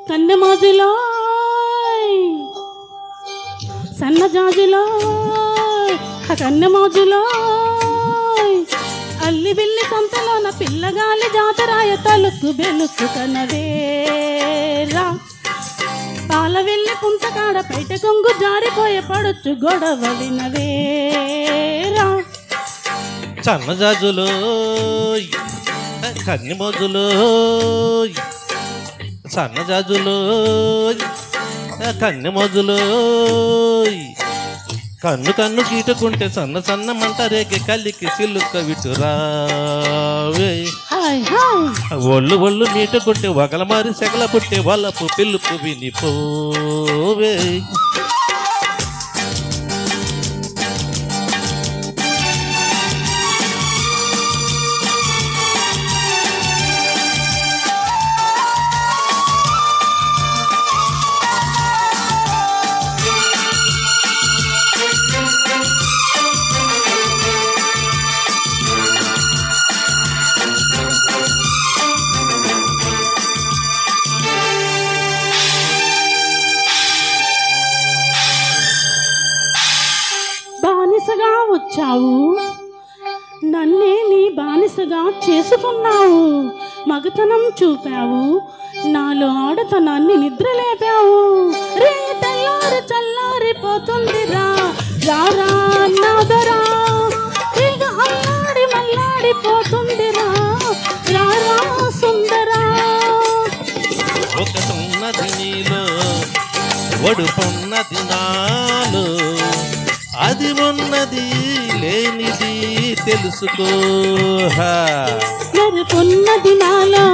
కన్నెమోజులో సన్నజాజులో కన్నెమోజులో అల్లి బిల్లి సంతలోన పిల్లగాలి జాతరాయ తలుక్కు బెలుక్కు కనవేరా పాల వెళ్ళి పుంతకాడ బయట కొంగు జారిపోయే పడొచ్చు గొడవ వినవేరా సన్నజాజులో కన్నెమోజులో సన్నజాజులో కన్నెమోజులో కన్ను కన్ను గీటుకుంటే సన్న సన్న మంట రేగి కలికి సిల్లుక్క విటురావే ఒళ్ళు ఒళ్ళు నీటుకుంటే ఒకల మారి సెగల పుట్టే వలపు పిలుపు వినిపోవే బానిసగా వచ్చావు నన్నే నీ బానిసగా చేసుకున్నావు మగతనం చూపావు నాలో ఆడతనాన్ని నిద్రలేపావు రే తెల్లారి చల్లారిపోతుంది రా రారా నాదరా ఇక అల్లాడి మల్లాడిపోతుంది రా రారా సుందరా ఒకటున్నది నీలో ఒడుపున్నది నాలో అది ఉన్నది లేనిది తెలుసుకో మెరుపున్నది నాలో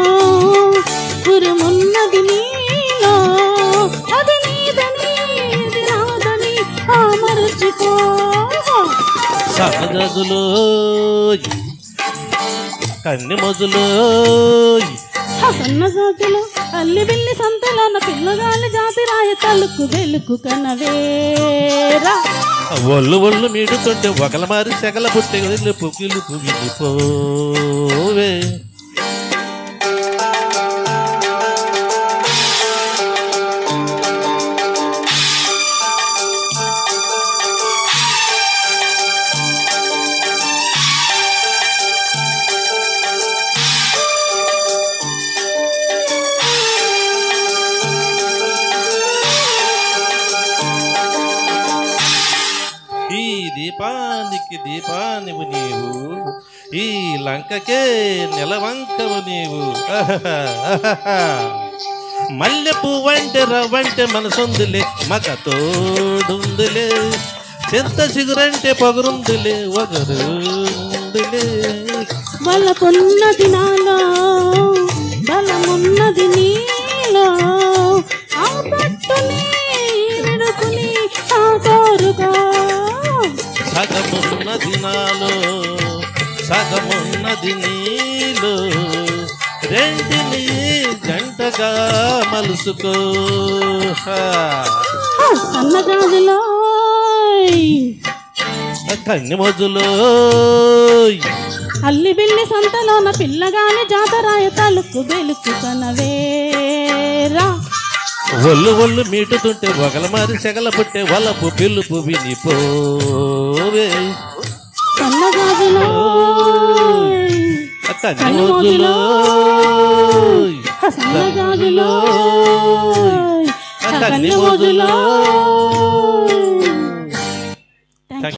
ఉరుమున్నది నీలో అది నీదని ఇది నాదని మరచుకో సన్నజాజులో కన్నెమోజులో సన్నజాజులో అల్లి బిల్లి సంతలోన పిల్లగాలి జాతిరాయ తలుకు వెలుకు కనవేరా ఒళ్ళు ఒళ్ళు మీడుతుంటే ఒకల మారి సెగల పుట్టే వెళ్ళిపు పిలుపు వినిపోవే ఈ దీపానికి దీపానివు నీవు ఈ లంకకే నెలవంకవు నీవు మల్లె పువ్వంటే రవ్వంటే మనసుందిలే మగ తోడుందిలే చింత చిగురంటే పొగరుందిలే ఒగరుందిలే బలపున్నది నాలో బలమున్నది నీలో ఆ పట్టుని విడుకుని ఆ కోరుకో సగమున్నది నాలో సగమున్నది నీలో రెంటిని జంటగా మలుసుకో సన్నజాజులో కన్నెమోజులో అల్లి బిల్లి సంతలోన పిల్లగాలి జాతరాయ తలుకు బెలుకు కనవేరా ఒళ్ళు ఒళ్ళు మీటుతుంటే ఒకల మారి సెగల పుట్టే వలపు పిలుపు వినిపోవే సన్నజాజులో కన్నెమోజులో సన్నజాజులో కన్నెమోజులో